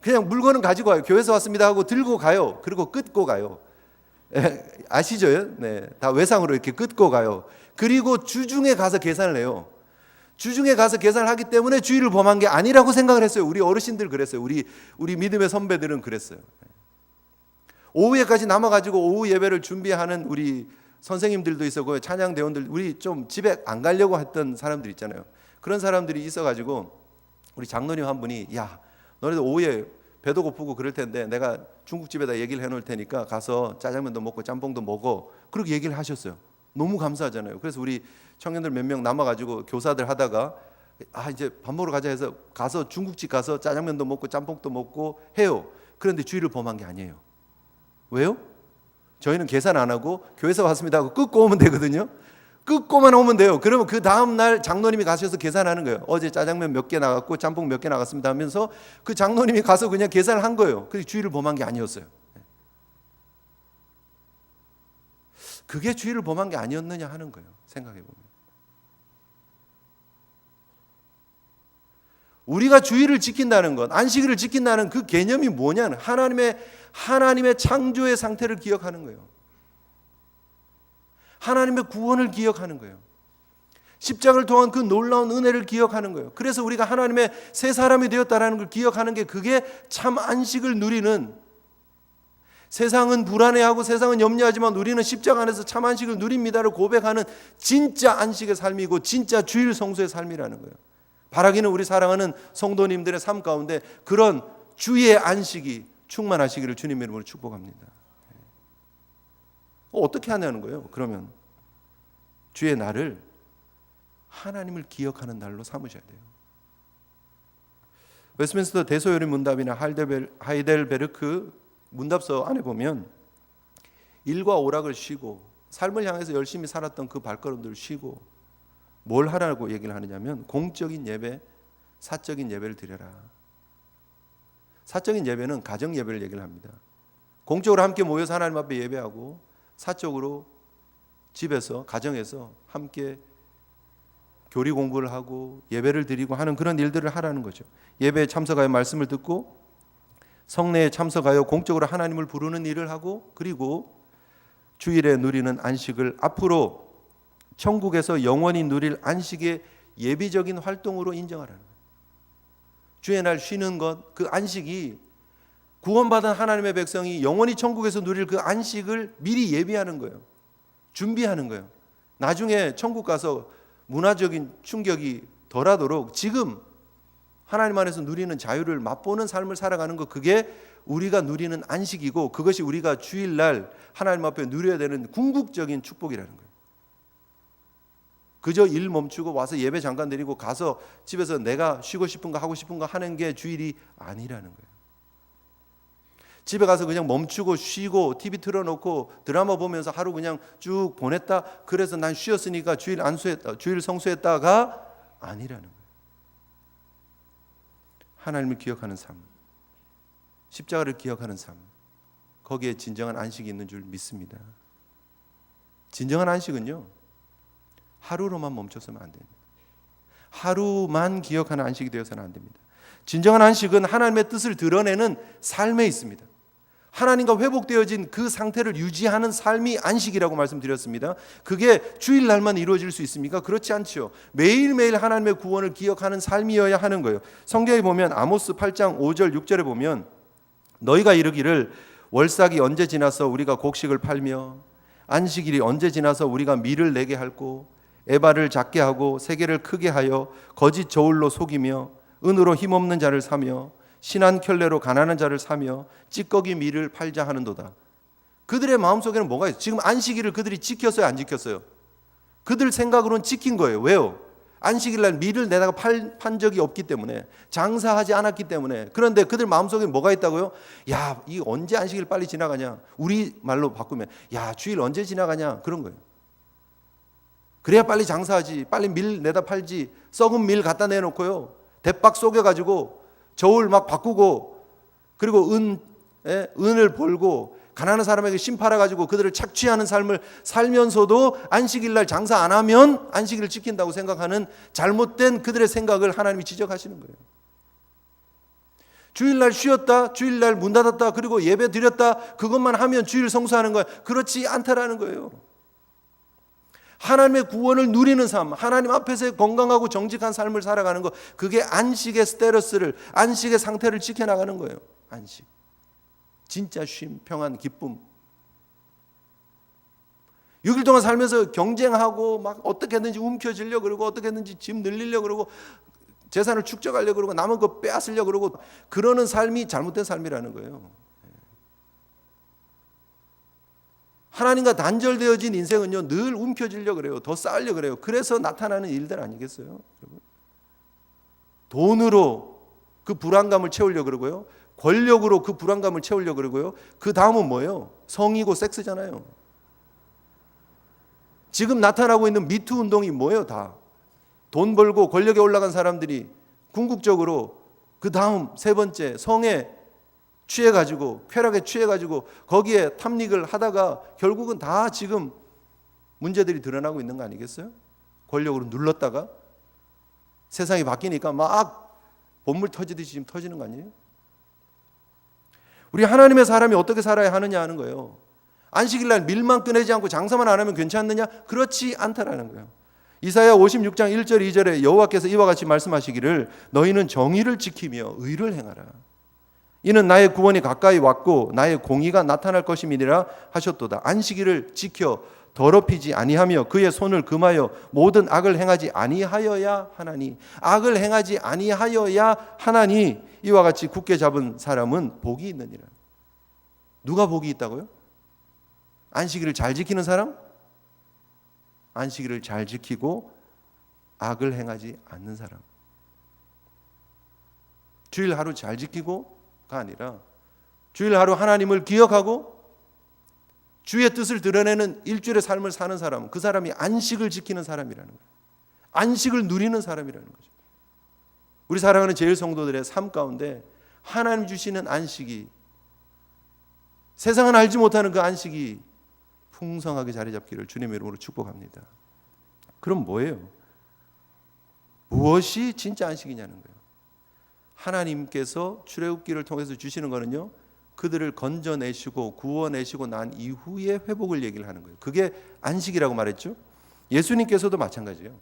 그냥 물건은 가지고 와요. 교회에서 왔습니다 하고 들고 가요. 그리고 끄고 가요. 아시죠? 네, 다 외상으로 이렇게 끄고 가요. 그리고 주중에 가서 계산을 해요. 주중에 가서 계산을 하기 때문에 주일을 범한 게 아니라고 생각을 했어요. 우리 어르신들 그랬어요. 우리 믿음의 선배들은 그랬어요. 오후에까지 남아가지고 오후 예배를 준비하는 우리 선생님들도 있었고 찬양대원들, 우리 좀 집에 안 가려고 했던 사람들 있잖아요. 그런 사람들이 있어가지고 우리 장로님 한 분이, 야, 너네들 오후에 배도 고프고 그럴 텐데 내가 중국집에다 얘기를 해놓을 테니까 가서 짜장면도 먹고 짬뽕도 먹어. 그렇게 얘기를 하셨어요. 너무 감사하잖아요. 그래서 우리 청년들 몇 명 남아가지고 교사들 하다가 이제 밥 먹으러 가자 해서 가서 중국집 가서 짜장면도 먹고 짬뽕도 먹고 해요. 그런데 주의를 범한 게 아니에요. 왜요? 저희는 계산 안 하고 교회에서 왔습니다 하고 끊고 오면 되거든요. 끊고만 오면 돼요. 그러면 그 다음 날 장로님이 가셔서 계산하는 거예요. 어제 짜장면 몇 개 나갔고 짬뽕 몇 개 나갔습니다 하면서 그 장로님이 가서 그냥 계산을 한 거예요. 그래서 주의를 범한 게 아니었어요. 그게 주의를 범한 게 아니었느냐 하는 거예요. 생각해 보면. 우리가 주의를 지킨다는 것, 안식일을 지킨다는 그 개념이 뭐냐는 하나님의 창조의 상태를 기억하는 거예요. 하나님의 구원을 기억하는 거예요. 십자가를 통한 그 놀라운 은혜를 기억하는 거예요. 그래서 우리가 하나님의 새 사람이 되었다는 걸 기억하는 게 그게 참 안식을 누리는, 세상은 불안해하고 세상은 염려하지만 우리는 십자가 안에서 참 안식을 누립니다를 고백하는 진짜 안식의 삶이고 진짜 주일 성수의 삶이라는 거예요. 바라기는 우리 사랑하는 성도님들의 삶 가운데 그런 주의 안식이 충만하시기를 주님 이름으로 축복합니다. 어떻게 하냐는 거예요. 그러면 주의 날을 하나님을 기억하는 날로 삼으셔야 돼요. 웨스트민스터 대소요리 문답이나 하이델베르크 문답서 안에 보면 일과 오락을 쉬고 삶을 향해서 열심히 살았던 그 발걸음들을 쉬고 뭘 하라고 얘기를 하느냐면 공적인 예배, 사적인 예배를 드려라. 사적인 예배는 가정 예배를 얘기를 합니다. 공적으로 함께 모여서 하나님 앞에 예배하고 사적으로 집에서 가정에서 함께 교리 공부를 하고 예배를 드리고 하는 그런 일들을 하라는 거죠. 예배에 참석하여 말씀을 듣고 성례에 참석하여 공적으로 하나님을 부르는 일을 하고 그리고 주일에 누리는 안식을 앞으로 천국에서 영원히 누릴 안식의 예비적인 활동으로 인정하라는 거예요. 주의 날 쉬는 것, 그 안식이 구원받은 하나님의 백성이 영원히 천국에서 누릴 그 안식을 미리 예비하는 거예요. 준비하는 거예요. 나중에 천국 가서 문화적인 충격이 덜하도록 지금 하나님 안에서 누리는 자유를 맛보는 삶을 살아가는 것, 그게 우리가 누리는 안식이고 그것이 우리가 주일날 하나님 앞에 누려야 되는 궁극적인 축복이라는 거예요. 그저 일 멈추고 와서 예배 잠깐 드리고 가서 집에서 내가 쉬고 싶은 거 하고 싶은 거 하는 게 주일이 아니라는 거예요. 집에 가서 그냥 멈추고 쉬고 TV 틀어놓고 드라마 보면서 하루 그냥 쭉 보냈다. 그래서 난 쉬었으니까 주일 안수했다, 주일 성수했다가 아니라는 거예요. 하나님을 기억하는 삶, 십자가를 기억하는 삶, 거기에 진정한 안식이 있는 줄 믿습니다. 진정한 안식은요, 하루로만 멈춰서는 안 됩니다. 하루만 기억하는 안식이 되어서는 안 됩니다. 진정한 안식은 하나님의 뜻을 드러내는 삶에 있습니다. 하나님과 회복되어진 그 상태를 유지하는 삶이 안식이라고 말씀드렸습니다. 그게 주일날만 이루어질 수 있습니까? 그렇지 않죠. 매일매일 하나님의 구원을 기억하는 삶이어야 하는 거예요. 성경에 보면 아모스 8장 5절 6절에 보면 너희가 이르기를 월삭이 언제 지나서 우리가 곡식을 팔며 안식일이 언제 지나서 우리가 밀을 내게 할고 에바를 작게 하고 세계를 크게 하여 거짓 저울로 속이며 은으로 힘없는 자를 사며 신한 켤레로 가난한 자를 사며 찌꺼기 밀을 팔자 하는도다. 그들의 마음속에는 뭐가 있어요? 지금 안식일을 그들이 지켰어요, 안 지켰어요? 그들 생각으로는 지킨 거예요. 왜요? 안식일날 밀을 내다가 판 적이 없기 때문에, 장사하지 않았기 때문에. 그런데 그들 마음속에 뭐가 있다고요? 야, 이 언제 안식일 빨리 지나가냐? 우리 말로 바꾸면 야, 주일 언제 지나가냐? 그런 거예요. 그래야 빨리 장사하지, 빨리 밀 내다 팔지. 썩은 밀 갖다 내놓고요, 대박 속여가지고 저울 막 바꾸고, 그리고 은을 벌고 가난한 사람에게 심 팔아가지고 그들을 착취하는 삶을 살면서도 안식일날 장사 안 하면 안식일을 지킨다고 생각하는 잘못된 그들의 생각을 하나님이 지적하시는 거예요. 주일날 쉬었다, 주일날 문 닫았다, 그리고 예배 드렸다, 그것만 하면 주일 성수하는 거야. 그렇지 않다라는 거예요. 하나님의 구원을 누리는 삶, 하나님 앞에서의 건강하고 정직한 삶을 살아가는 것, 그게 안식의 스테러스를, 안식의 상태를 지켜나가는 거예요. 안식, 진짜 쉼, 평안, 기쁨. 6일 동안 살면서 경쟁하고 막 어떻게든지 움켜쥐려고 그러고 어떻게든지 짐 늘리려고 그러고 재산을 축적하려고 그러고 남은 거 빼앗으려고 그러고 그러는 삶이 잘못된 삶이라는 거예요. 하나님과 단절되어진 인생은요 늘 움켜쥐려고 그래요. 더 쌓으려고 그래요. 그래서 나타나는 일들 아니겠어요? 여러분? 돈으로 그 불안감을 채우려고 그러고요. 권력으로 그 불안감을 채우려고 그러고요. 그 다음은 뭐예요? 성이고 섹스잖아요. 지금 나타나고 있는 미투 운동이 뭐예요? 다 돈 벌고 권력에 올라간 사람들이 궁극적으로 그 다음 세 번째 성에 취해가지고 쾌락에 취해가지고 거기에 탐닉을 하다가 결국은 다 지금 문제들이 드러나고 있는 거 아니겠어요? 권력으로 눌렀다가 세상이 바뀌니까 막 본물 터지듯이 지금 터지는 거 아니에요? 우리 하나님의 사람이 어떻게 살아야 하느냐 하는 거예요. 안식일날 밀만 꺼내지 않고 장사만 안 하면 괜찮느냐? 그렇지 않다라는 거예요. 이사야 56장 1절 2절에 여호와께서 이와 같이 말씀하시기를 너희는 정의를 지키며 의를 행하라. 이는 나의 구원이 가까이 왔고 나의 공의가 나타날 것임이니라 하셨도다. 안식일을 지켜 더럽히지 아니하며 그의 손을 금하여 모든 악을 행하지 아니하여야 하나니 악을 행하지 아니하여야 하나니 이와 같이 굳게 잡은 사람은 복이 있느니라. 누가 복이 있다고요? 안식일을 잘 지키는 사람? 안식일을 잘 지키고 악을 행하지 않는 사람. 주일 하루 잘 지키고가 아니라 주일 하루 하나님을 기억하고 주의 뜻을 드러내는 일주일의 삶을 사는 사람, 그 사람이 안식을 지키는 사람이라는 거예요. 안식을 누리는 사람이라는 거죠. 우리 사랑하는 제일 성도들의 삶 가운데 하나님 주시는 안식이, 세상은 알지 못하는 그 안식이 풍성하게 자리 잡기를 주님의 이름으로 축복합니다. 그럼 뭐예요? 무엇이 진짜 안식이냐는 거예요. 하나님께서 출애굽기를 통해서 주시는 거는요, 그들을 건져내시고 구원내시고 난 이후에 회복을 얘기를 하는 거예요. 그게 안식이라고 말했죠. 예수님께서도 마찬가지예요.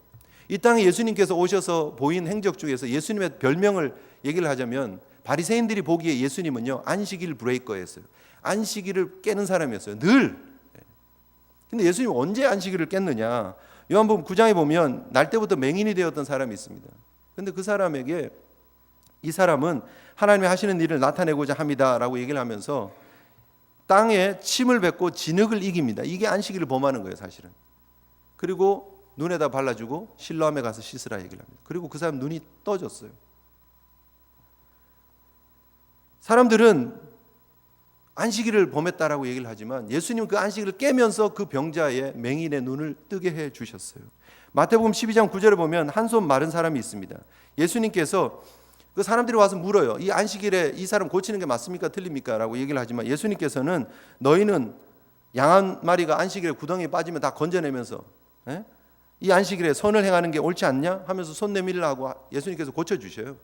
이 땅에 예수님께서 오셔서 보인 행적 중에서 예수님의 별명을 얘기를 하자면 바리새인들이 보기에 예수님은요 안식일 브레이커였어요. 안식일을 깨는 사람이었어요. 늘. 근데 예수님이 언제 안식일을 깼느냐? 요한복음 9장에 보면 날 때부터 맹인이 되었던 사람이 있습니다. 근데 그 사람에게 이 사람은 하나님이 하시는 일을 나타내고자 합니다라고 얘기를 하면서 땅에 침을 뱉고 진흙을 이깁니다. 이게 안식일을 범하는 거예요, 사실은. 그리고 눈에다 발라주고 실로암에 가서 씻으라 얘기를 합니다. 그리고 그 사람 눈이 떠졌어요. 사람들은 안식일을 범했다라고 얘기를 하지만 예수님은 그 안식일을 깨면서 그 병자의 맹인의 눈을 뜨게 해 주셨어요. 마태복음 12장 9절에 보면 한 손 마른 사람이 있습니다. 예수님께서 그 사람들이 와서 물어요. 이 안식일에 이 사람 고치는 게 맞습니까? 틀립니까? 라고 얘기를 하지만 예수님께서는 너희는 양 한 마리가 안식일에 구덩이에 빠지면 다 건져내면서 이 안식일에 선을 행하는 게 옳지 않냐? 하면서 손 내밀라 하고 예수님께서 고쳐주셔요.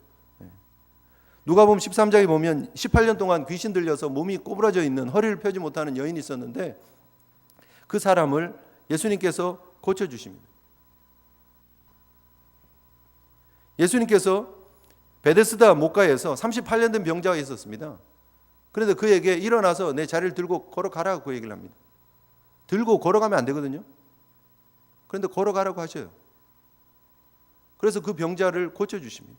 누가복음 13장에 보면 18년 동안 귀신 들려서 몸이 꼬부라져 있는, 허리를 펴지 못하는 여인이 있었는데 그 사람을 예수님께서 고쳐주십니다. 예수님께서 베데스다 목가에서 38년 된 병자가 있었습니다. 그런데 그에게 일어나서 내 자리를 들고 걸어가라고 그 얘기를 합니다. 들고 걸어가면 안 되거든요. 그런데 걸어가라고 하셔요. 그래서 그 병자를 고쳐주십니다.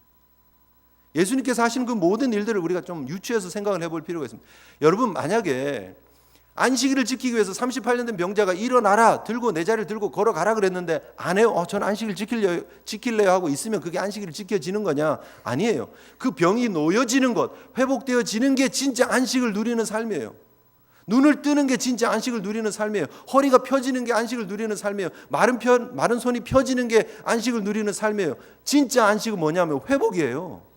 예수님께서 하시는 그 모든 일들을 우리가 좀 유추해서 생각을 해볼 필요가 있습니다. 여러분, 만약에 안식일을 지키기 위해서 38년 된 병자가 일어나라, 들고 내 자리를 들고 걸어가라 그랬는데 안 해요. 저는 안식일 지킬래요 하고 있으면 그게 안식일을 지켜지는 거냐? 아니에요. 그 병이 놓여지는 것, 회복되어지는 게 진짜 안식을 누리는 삶이에요. 눈을 뜨는 게 진짜 안식을 누리는 삶이에요. 허리가 펴지는 게 안식을 누리는 삶이에요. 마른 손이 펴지는 게 안식을 누리는 삶이에요. 진짜 안식은 뭐냐면 회복이에요.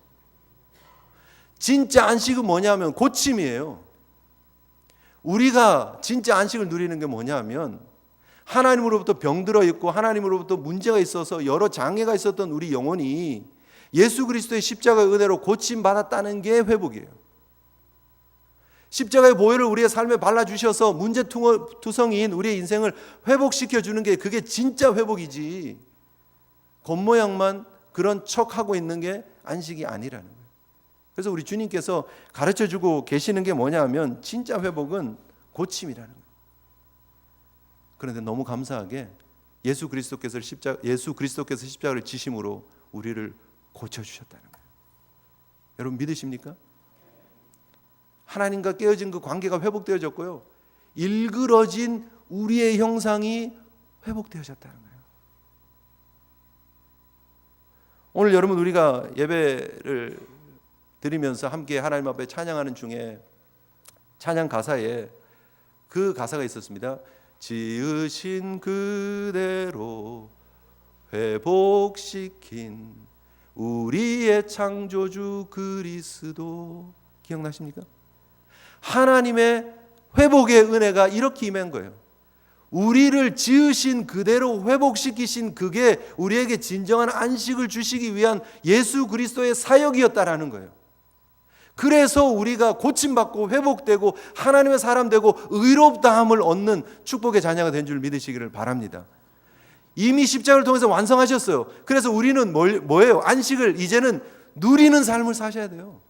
진짜 안식은 뭐냐면 고침이에요. 우리가 진짜 안식을 누리는 게 뭐냐면 하나님으로부터 병들어 있고 하나님으로부터 문제가 있어서 여러 장애가 있었던 우리 영혼이 예수 그리스도의 십자가의 은혜로 고침받았다는 게 회복이에요. 십자가의 보혈을 우리의 삶에 발라주셔서 문제투성이인 우리의 인생을 회복시켜주는 게 그게 진짜 회복이지, 겉모양만 그런 척하고 있는 게 안식이 아니라는 거예요. 그래서 우리 주님께서 가르쳐주고 계시는 게 뭐냐 하면 진짜 회복은 고침이라는 거예요. 그런데 너무 감사하게 예수 그리스도께서 십자가를 지심으로 우리를 고쳐주셨다는 거예요. 여러분 믿으십니까? 하나님과 깨어진 그 관계가 회복되어졌고요, 일그러진 우리의 형상이 회복되어졌다는 거예요. 오늘 여러분 우리가 예배를 드리면서 함께 하나님 앞에 찬양하는 중에 찬양 가사에 그 가사가 있었습니다. 지으신 그대로 회복시킨 우리의 창조주 그리스도. 기억나십니까? 하나님의 회복의 은혜가 이렇게 임한 거예요. 우리를 지으신 그대로 회복시키신 그게 우리에게 진정한 안식을 주시기 위한 예수 그리스도의 사역이었다라는 거예요. 그래서 우리가 고침받고 회복되고 하나님의 사람 되고 의롭다함을 얻는 축복의 자녀가 된 줄 믿으시기를 바랍니다. 이미 십자가를 통해서 완성하셨어요. 그래서 우리는 뭐예요? 안식을 이제는 누리는 삶을 사셔야 돼요.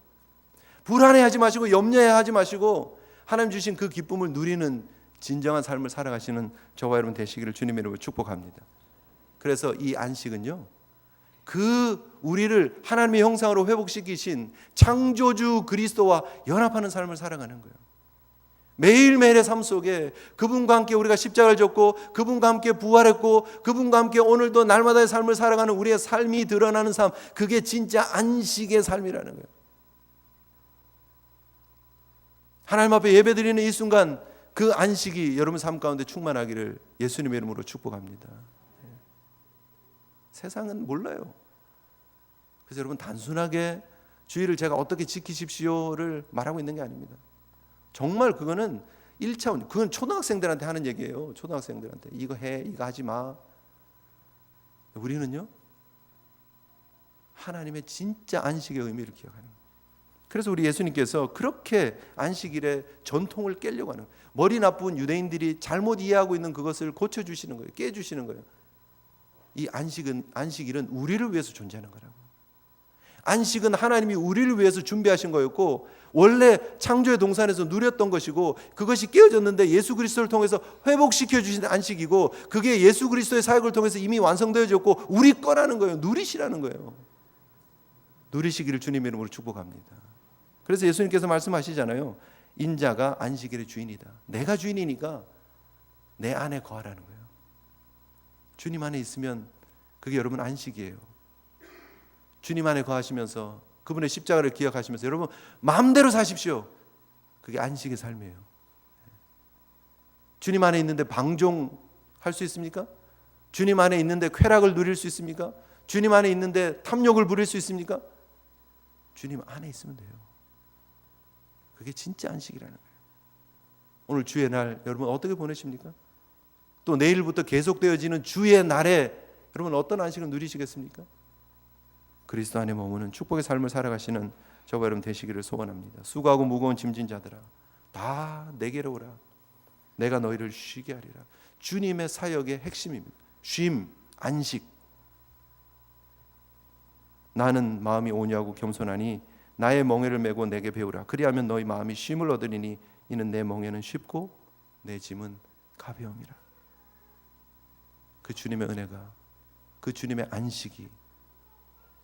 불안해하지 마시고 염려해하지 마시고 하나님 주신 그 기쁨을 누리는 진정한 삶을 살아가시는 저와 여러분 되시기를 주님의 이름으로 축복합니다. 그래서 이 안식은요, 그 우리를 하나님의 형상으로 회복시키신 창조주 그리스도와 연합하는 삶을 살아가는 거예요. 매일매일의 삶 속에 그분과 함께 우리가 십자가를 졌고 그분과 함께 부활했고 그분과 함께 오늘도 날마다의 삶을 살아가는 우리의 삶이 드러나는 삶, 그게 진짜 안식의 삶이라는 거예요. 하나님 앞에 예배드리는 이 순간 그 안식이 여러분 삶 가운데 충만하기를 예수님의 이름으로 축복합니다. 세상은 몰라요. 그래서 여러분 단순하게 주의를 제가 어떻게 지키십시오를 말하고 있는 게 아닙니다. 정말 그거는 1차원, 그건 초등학생들한테 하는 얘기예요. 초등학생들한테 이거 해, 이거 하지 마. 우리는요, 하나님의 진짜 안식의 의미를 기억하는 거예요. 그래서 우리 예수님께서 그렇게 안식일의 전통을 깨려고 하는 거예요. 머리 나쁜 유대인들이 잘못 이해하고 있는 그것을 고쳐주시는 거예요. 깨주시는 거예요. 이 안식일은 우리를 위해서 존재하는 거라고. 안식은 하나님이 우리를 위해서 준비하신 거였고 원래 창조의 동산에서 누렸던 것이고 그것이 깨어졌는데 예수 그리스도를 통해서 회복시켜 주신 안식이고 그게 예수 그리스도의 사역을 통해서 이미 완성되어졌고 우리 거라는 거예요. 누리시라는 거예요. 누리시기를 주님의 이름으로 축복합니다. 그래서 예수님께서 말씀하시잖아요. 인자가 안식일의 주인이다. 내가 주인이니까 내 안에 거하라는 거예요. 주님 안에 있으면 그게 여러분 안식이에요. 주님 안에 거하시면서 그분의 십자가를 기억하시면서 여러분 마음대로 사십시오. 그게 안식의 삶이에요. 주님 안에 있는데 방종할 수 있습니까? 주님 안에 있는데 쾌락을 누릴 수 있습니까? 주님 안에 있는데 탐욕을 부릴 수 있습니까? 주님 안에 있으면 돼요. 그게 진짜 안식이라는 거예요. 오늘 주의 날 여러분 어떻게 보내십니까? 또 내일부터 계속되어지는 주의 날에 여러분 어떤 안식을 누리시겠습니까? 그리스도 안에 머무는 축복의 삶을 살아가시는 저와 여러분 되시기를 소원합니다. 수고하고 무거운 짐진 자들아 다 내게로 오라. 내가 너희를 쉬게 하리라. 주님의 사역의 핵심입니다. 쉼, 안식. 나는 마음이 온유하고 겸손하니 나의 멍에를 메고 내게 배우라. 그리하면 너희 마음이 쉼을 얻으리니 이는 내 멍에는 쉽고 내 짐은 가벼움이라. 그 주님의 은혜가, 그 주님의 안식이,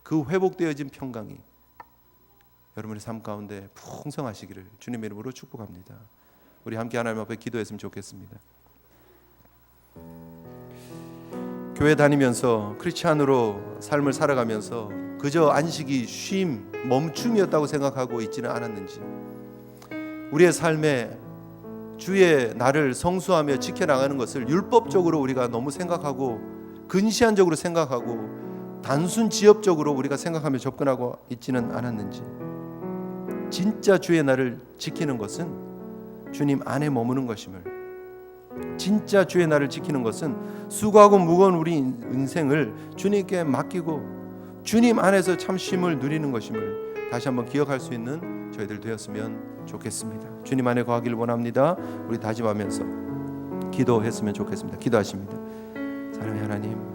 그 회복되어진 평강이 여러분의 삶 가운데 풍성하시기를 주님의 이름으로 축복합니다. 우리 함께 하나님 앞에 기도했으면 좋겠습니다. 교회 다니면서 크리스찬으로 삶을 살아가면서 그저 안식이 쉼, 멈춤이었다고 생각하고 있지는 않았는지, 우리의 삶에 주의 날을 성수하며 지켜나가는 것을 율법적으로 우리가 너무 생각하고 근시안적으로 생각하고 단순 지엽적으로 우리가 생각하며 접근하고 있지는 않았는지, 진짜 주의 날을 지키는 것은 주님 안에 머무는 것임을, 진짜 주의 날을 지키는 것은 수고하고 무거운 우리 인생을 주님께 맡기고 주님 안에서 참 쉼을 누리는 것임을 다시 한번 기억할 수 있는 저희들 되었으면 좋겠습니다. 주님 안에 거하기를 원합니다. 우리 다짐하면서 기도했으면 좋겠습니다. 기도하십니다. 사랑의 하나님,